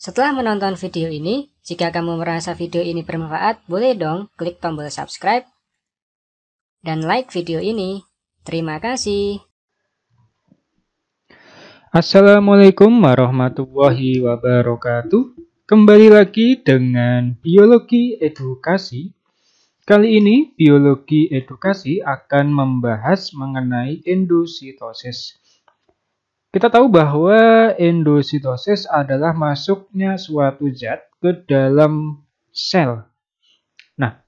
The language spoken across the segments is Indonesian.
Setelah menonton video ini, jika kamu merasa video ini bermanfaat, boleh dong klik tombol subscribe dan like video ini. Terima kasih. Assalamualaikum warahmatullahi wabarakatuh. Kembali lagi dengan biologi edukasi. Kali ini biologi edukasi akan membahas mengenai endositosis. Kita tahu bahwa endositosis adalah masuknya suatu zat ke dalam sel. Nah,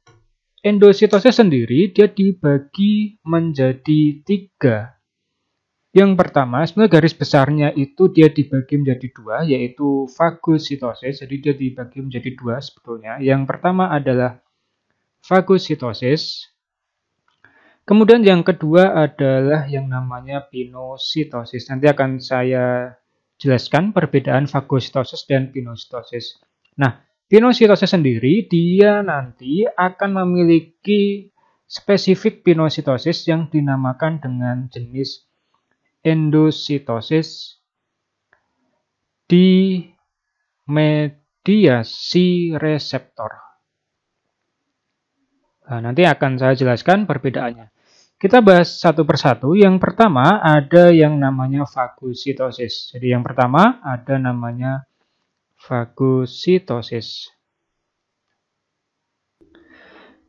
endositosis sendiri dia dibagi menjadi 3. Yang pertama, sebenarnya garis besarnya itu dia dibagi menjadi 2, yaitu fagositosis. Jadi dia dibagi menjadi 2 sebetulnya. Yang pertama adalah fagositosis. Kemudian yang kedua adalah yang namanya pinositosis. Nanti akan saya jelaskan perbedaan fagositosis dan pinositosis. Nah, pinositosis sendiri dia nanti akan memiliki spesifik pinositosis yang dinamakan dengan jenis endositosis di mediasi reseptor. Nah, nanti akan saya jelaskan perbedaannya. Kita bahas satu persatu. Yang pertama ada yang namanya fagositosis. Jadi yang pertama ada namanya fagositosis.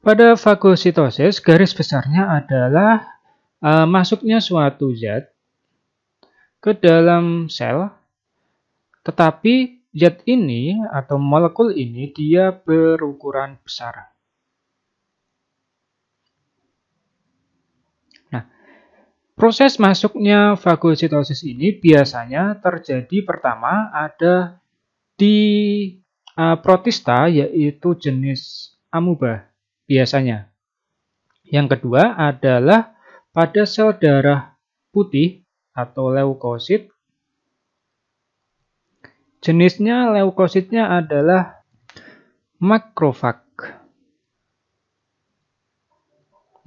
Pada fagositosis garis besarnya adalah masuknya suatu zat ke dalam sel, tetapi zat ini atau molekul ini dia berukuran besar. Nah, proses masuknya fagositosis ini biasanya terjadi pertama ada di protista, yaitu jenis amuba biasanya. Yang kedua adalah pada sel darah putih atau leukosit. Jenisnya leukositnya adalah makrofag.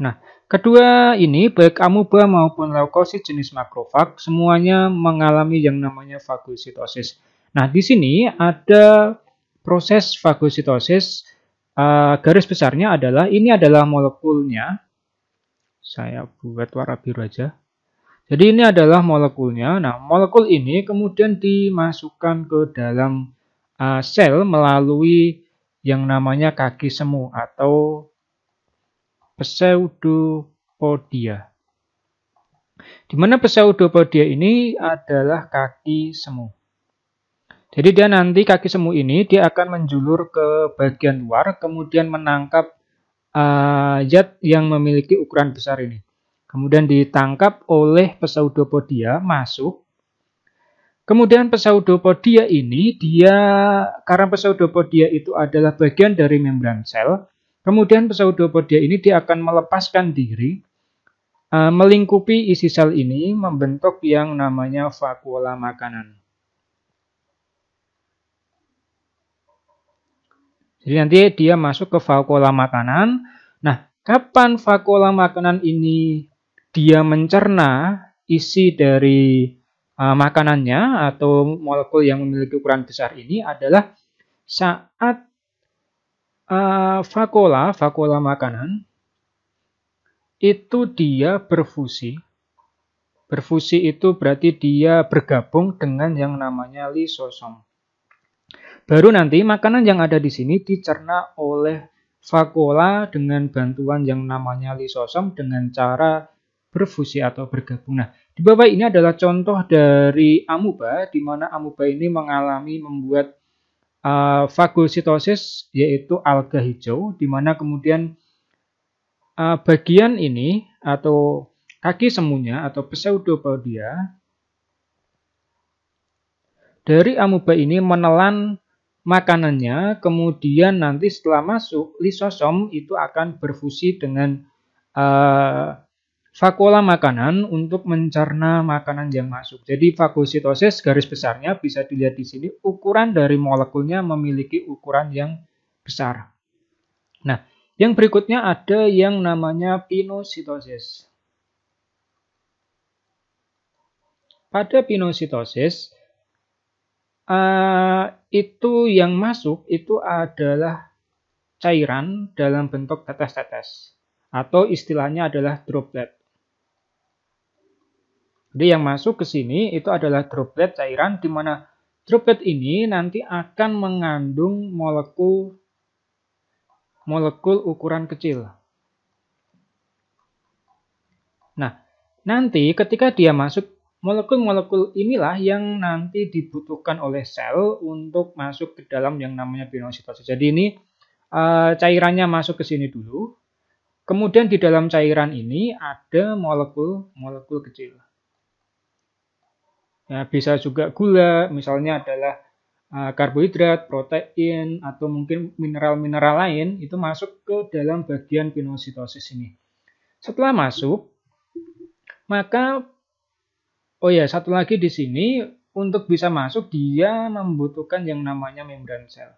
Nah, kedua ini baik amuba maupun leukosit jenis makrofag semuanya mengalami yang namanya fagositosis. Nah, di sini ada proses fagositosis. Garis besarnya adalah ini adalah molekulnya. Saya buat warna biru aja. Jadi ini adalah molekulnya. Nah, molekul ini kemudian dimasukkan ke dalam sel melalui yang namanya kaki semu atau pseudopodia. Di mana pseudopodia ini adalah kaki semu. Jadi dia nanti kaki semu ini dia akan menjulur ke bagian luar, kemudian menangkap zat yang memiliki ukuran besar ini. Kemudian ditangkap oleh pseudopodia, masuk. Kemudian pseudopodia ini karena pseudopodia itu adalah bagian dari membran sel. Kemudian pseudopodia ini dia akan melepaskan diri, melingkupi isi sel ini, membentuk yang namanya vakuola makanan. Jadi nanti dia masuk ke vakuola makanan. Nah, kapan vakuola makanan ini dia mencerna isi dari makanannya atau molekul yang memiliki ukuran besar ini adalah saat vakuola makanan itu dia berfusi. Berfusi itu berarti dia bergabung dengan yang namanya lisosom. Baru nanti makanan yang ada di sini dicerna oleh vakuola dengan bantuan yang namanya lisosom dengan cara berfusi atau bergabung. Nah, di bawah ini adalah contoh dari amuba, di mana amuba ini mengalami membuat fagositosis, yaitu alga hijau, di mana kemudian bagian ini atau kaki semunya atau pseudopodia dari amuba ini menelan makanannya, kemudian nanti setelah masuk lisosom itu akan berfusi dengan vakuola makanan untuk mencerna makanan yang masuk. Jadi fagositosis garis besarnya bisa dilihat di sini, ukuran dari molekulnya memiliki ukuran yang besar. Nah, yang berikutnya ada yang namanya pinositosis. Pada pinositosis itu yang masuk itu adalah cairan dalam bentuk tetes-tetes atau istilahnya adalah droplet. Jadi yang masuk ke sini itu adalah droplet cairan, di mana droplet ini nanti akan mengandung molekul ukuran kecil. Nah, nanti ketika dia masuk, molekul-molekul inilah yang nanti dibutuhkan oleh sel untuk masuk ke dalam yang namanya pinositosis. Jadi ini cairannya masuk ke sini dulu, kemudian di dalam cairan ini ada molekul-molekul kecil. Ya, bisa juga gula, misalnya adalah karbohidrat, protein, atau mungkin mineral-mineral lain, itu masuk ke dalam bagian pinositosis ini. Setelah masuk, maka, oh ya, satu lagi di sini, untuk bisa masuk, dia membutuhkan yang namanya membran sel.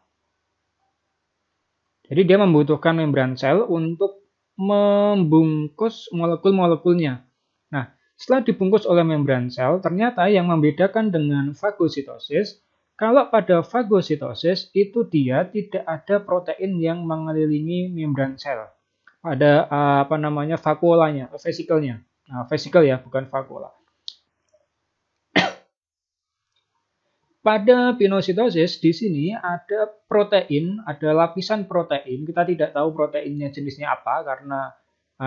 Jadi dia membutuhkan membran sel untuk membungkus molekul-molekulnya. Nah, setelah dibungkus oleh membran sel, ternyata yang membedakan dengan fagositosis, kalau pada fagositosis itu dia tidak ada protein yang mengelilingi membran sel. Pada vakuolanya, vesikelnya. Nah, vesikel ya, bukan vakuola. Pada pinositosis di sini ada protein, ada lapisan protein. Kita tidak tahu proteinnya jenisnya apa karena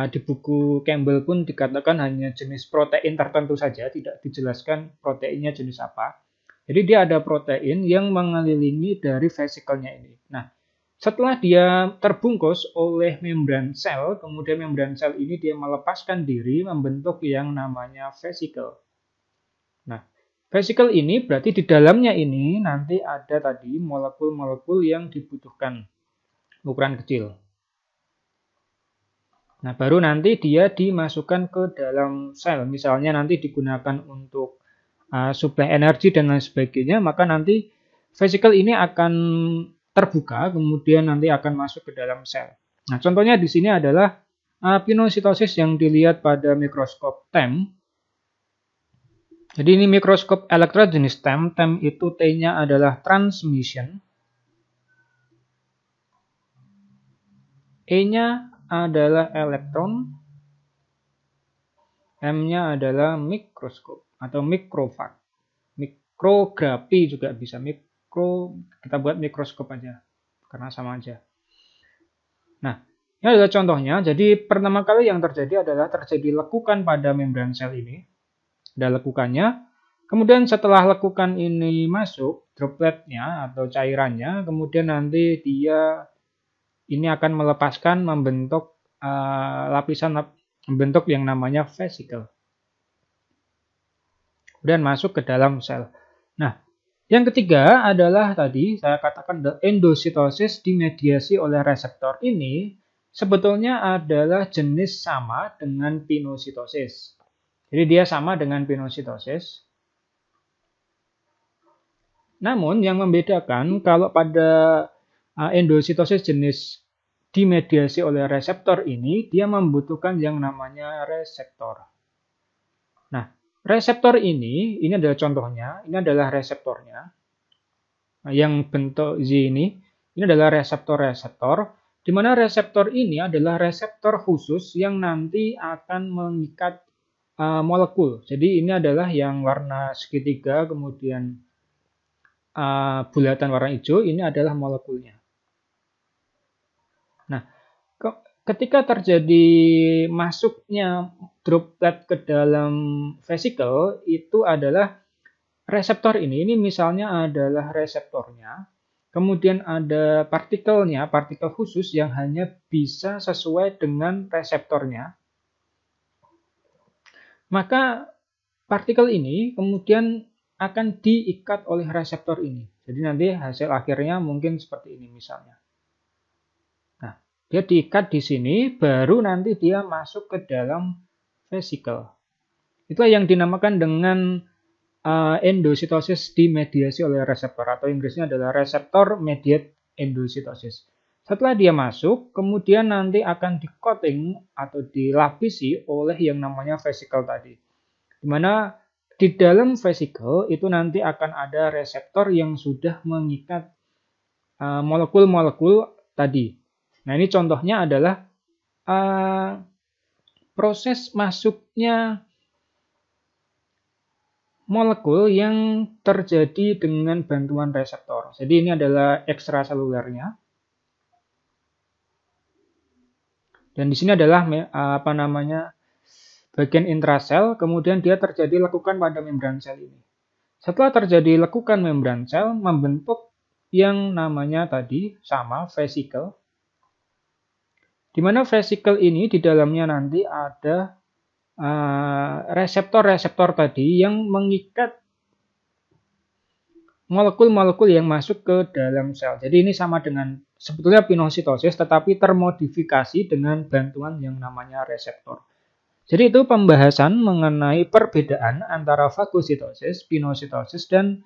di buku Campbell pun dikatakan hanya jenis protein tertentu saja, tidak dijelaskan proteinnya jenis apa. Jadi dia ada protein yang mengelilingi dari vesikelnya ini. Nah, setelah dia terbungkus oleh membran sel, kemudian membran sel ini dia melepaskan diri membentuk yang namanya vesikel. Nah, vesikel ini berarti di dalamnya ini nanti ada tadi molekul-molekul yang dibutuhkan ukuran kecil. Nah, baru nanti dia dimasukkan ke dalam sel. Misalnya nanti digunakan untuk suplai energi dan lain sebagainya, maka nanti vesikel ini akan terbuka, kemudian nanti akan masuk ke dalam sel. Nah, contohnya di sini adalah pinositosis yang dilihat pada mikroskop TEM. Jadi ini mikroskop elektrod jenis TEM. TEM itu T-nya adalah transmission. E-nya adalah elektron. M-nya adalah mikroskop atau mikrofag. Mikrografi juga bisa. Kita buat mikroskop aja. Karena sama aja. Nah, ini adalah contohnya. Jadi pertama kali yang terjadi adalah terjadi lekukan pada membran sel ini. Ada lekukannya. Kemudian setelah lekukan ini masuk, dropletnya atau cairannya, kemudian nanti dia ini akan melepaskan membentuk membentuk yang namanya vesikel. Kemudian masuk ke dalam sel. Nah, yang ketiga adalah tadi saya katakan endositosis dimediasi oleh reseptor ini sebetulnya adalah jenis sama dengan pinositosis. Jadi dia sama dengan pinositosis. Namun yang membedakan kalau pada endositosis jenis dimediasi oleh reseptor ini, dia membutuhkan yang namanya reseptor. Nah, reseptor ini adalah contohnya, ini adalah reseptornya. Nah, yang bentuk Z ini adalah reseptor-reseptor, di mana reseptor ini adalah reseptor khusus yang nanti akan mengikat molekul. Jadi ini adalah yang warna segitiga, kemudian bulatan warna hijau, ini adalah molekulnya. Nah, ketika terjadi masuknya droplet ke dalam vesikel, itu adalah reseptor ini misalnya adalah reseptornya, kemudian ada partikelnya, partikel khusus yang hanya bisa sesuai dengan reseptornya. Maka partikel ini kemudian akan diikat oleh reseptor ini. Jadi nanti hasil akhirnya mungkin seperti ini misalnya. Nah, dia diikat di sini, baru nanti dia masuk ke dalam vesikel. Itulah yang dinamakan dengan endositosis dimediasi oleh reseptor, atau Inggrisnya adalah reseptor mediated endositosis. Setelah dia masuk, kemudian nanti akan di-coating atau dilapisi oleh yang namanya vesikel tadi. Di mana di dalam vesikel itu nanti akan ada reseptor yang sudah mengikat molekul-molekul tadi. Nah, ini contohnya adalah proses masuknya molekul yang terjadi dengan bantuan reseptor. Jadi ini adalah ekstraselulernya. Dan di sini adalah bagian intrasel, kemudian dia terjadi lekukan pada membran sel ini. Setelah terjadi lekukan membran sel, membentuk yang namanya tadi sama vesikel. Di mana vesikel ini di dalamnya nanti ada reseptor-reseptor tadi yang mengikat molekul-molekul yang masuk ke dalam sel. Jadi ini sama dengan sebetulnya pinositosis tetapi termodifikasi dengan bantuan yang namanya reseptor. Jadi itu pembahasan mengenai perbedaan antara fagositosis, pinositosis, dan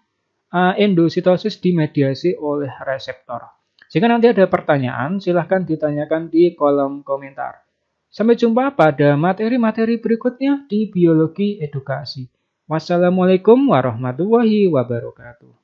endositosis dimediasi oleh reseptor. Jika nanti ada pertanyaan, silahkan ditanyakan di kolom komentar. Sampai jumpa pada materi-materi berikutnya di Biologi Edukasi. Wassalamualaikum warahmatullahi wabarakatuh.